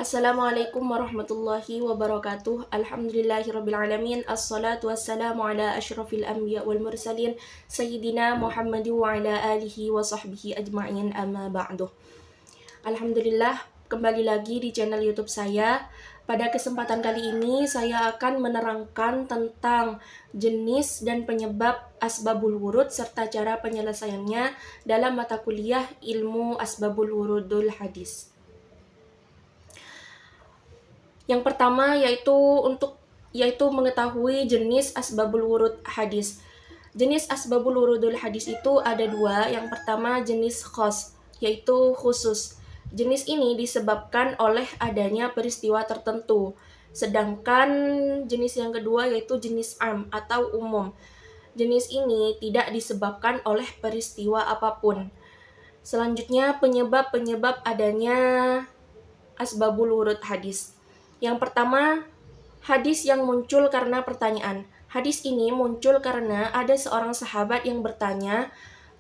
Assalamualaikum warahmatullahi wabarakatuh. Alhamdulillahirrabbilalamin. Assalatu wassalamu ala ashrafil anbiya wal mursalin Sayyidina Muhammad wa ala alihi wa sahbihi ajma'in amma ba'du. Alhamdulillah, kembali lagi di channel YouTube saya. Pada kesempatan kali ini saya akan menerangkan tentang jenis dan penyebab asbabul wurud serta cara penyelesaiannya dalam mata kuliah ilmu asbabul wurudul hadis. Yang pertama yaitu mengetahui jenis asbabul wurud hadis. Jenis asbabul wurudul hadis itu ada dua. Yang pertama jenis khos, yaitu khusus. Jenis ini disebabkan oleh adanya peristiwa tertentu. Sedangkan jenis yang kedua yaitu jenis am atau umum. Jenis ini tidak disebabkan oleh peristiwa apapun. Selanjutnya penyebab-penyebab adanya asbabul wurud hadis. Yang pertama, hadis yang muncul karena pertanyaan. Hadis ini muncul karena ada seorang sahabat yang bertanya,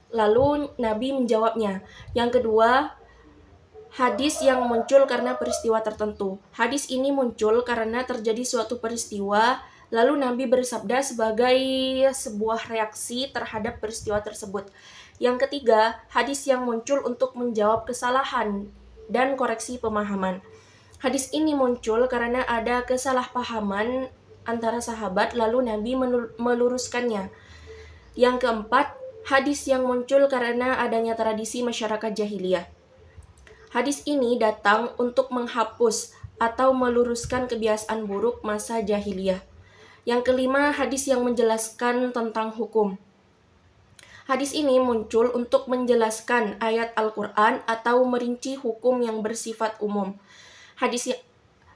lalu Nabi menjawabnya. Yang kedua, hadis yang muncul karena peristiwa tertentu. Hadis ini muncul karena terjadi suatu peristiwa, lalu Nabi bersabda sebagai sebuah reaksi terhadap peristiwa tersebut. Yang ketiga, hadis yang muncul untuk menjawab kesalahan dan koreksi pemahaman. Hadis ini muncul karena ada kesalahpahaman antara sahabat, lalu Nabi meluruskannya. Yang keempat, hadis yang muncul karena adanya tradisi masyarakat jahiliyah. Hadis ini datang untuk menghapus atau meluruskan kebiasaan buruk masa jahiliyah. Yang kelima, hadis yang menjelaskan tentang hukum. Hadis ini muncul untuk menjelaskan ayat Al-Quran atau merinci hukum yang bersifat umum.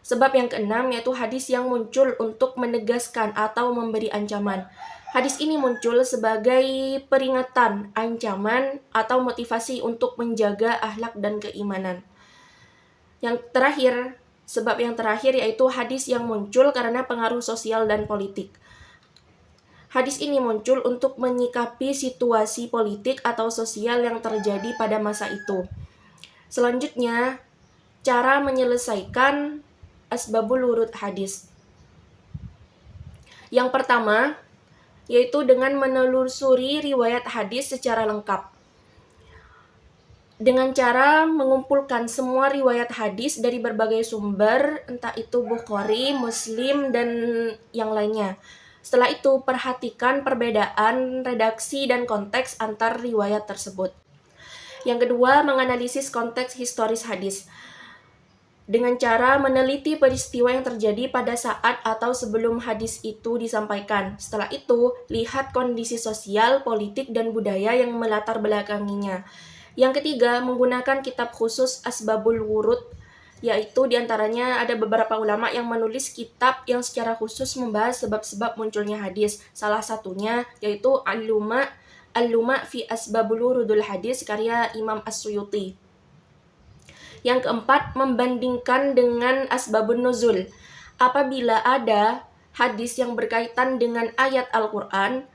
Sebab yang keenam yaitu hadis yang muncul untuk menegaskan atau memberi ancaman. Hadis ini muncul sebagai peringatan, ancaman, atau motivasi untuk menjaga akhlak dan keimanan. Sebab yang terakhir yaitu hadis yang muncul karena pengaruh sosial dan politik. Hadis ini muncul untuk menyikapi situasi politik atau sosial yang terjadi pada masa itu. Selanjutnya, cara menyelesaikan asbabul wurud hadis. Yang pertama, yaitu dengan menelusuri riwayat hadis secara lengkap. Dengan cara mengumpulkan semua riwayat hadis dari berbagai sumber, entah itu Bukhari, Muslim, dan yang lainnya. Setelah itu, perhatikan perbedaan redaksi dan konteks antar riwayat tersebut. Yang kedua, menganalisis konteks historis hadis. Dengan cara meneliti peristiwa yang terjadi pada saat atau sebelum hadis itu disampaikan. Setelah itu, lihat kondisi sosial, politik, dan budaya yang melatar belakanginya. Yang ketiga, menggunakan kitab khusus asbabul wurud, yaitu diantaranya ada beberapa ulama yang menulis kitab yang secara khusus membahas sebab-sebab munculnya hadis. Salah satunya yaitu Al-Luma fi asbabul wurudul hadis karya Imam As-Suyuti. Yang keempat, membandingkan dengan asbabun nuzul. Apabila ada hadis yang berkaitan dengan ayat Al-Quran,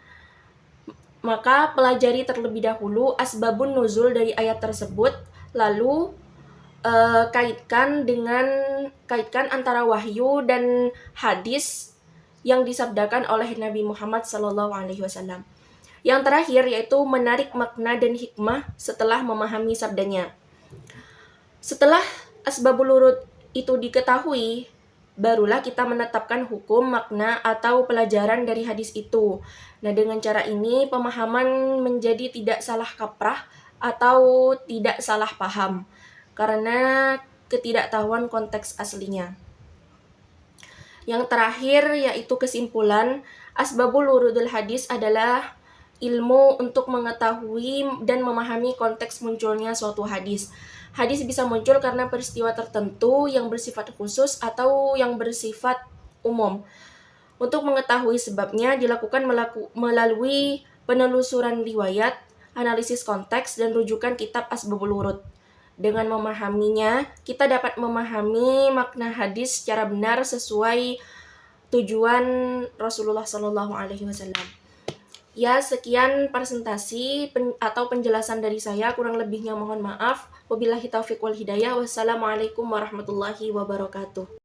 maka pelajari terlebih dahulu asbabun nuzul dari ayat tersebut, lalu kaitkan antara wahyu dan hadis yang disabdakan oleh Nabi Muhammad SAW. Yang terakhir yaitu menarik makna dan hikmah setelah memahami sabdanya. Setelah asbabul wurud itu diketahui, barulah kita menetapkan hukum, makna, atau pelajaran dari hadis itu. Nah, dengan cara ini pemahaman menjadi tidak salah kaprah atau tidak salah paham karena ketidaktahuan konteks aslinya. Yang terakhir yaitu kesimpulan, asbabul wurudul hadis adalah ilmu untuk mengetahui dan memahami konteks munculnya suatu hadis. Hadis bisa muncul karena peristiwa tertentu yang bersifat khusus atau yang bersifat umum. Untuk mengetahui sebabnya dilakukan melalui penelusuran riwayat, analisis konteks, dan rujukan kitab asbabul wurud. Dengan memahaminya, kita dapat memahami makna hadis secara benar sesuai tujuan Rasulullah SAW. Ya, sekian presentasi atau penjelasan dari saya. Kurang lebihnya mohon maaf. Wabillahi taufiq wal hidayah. Wassalamualaikum warahmatullahi wabarakatuh.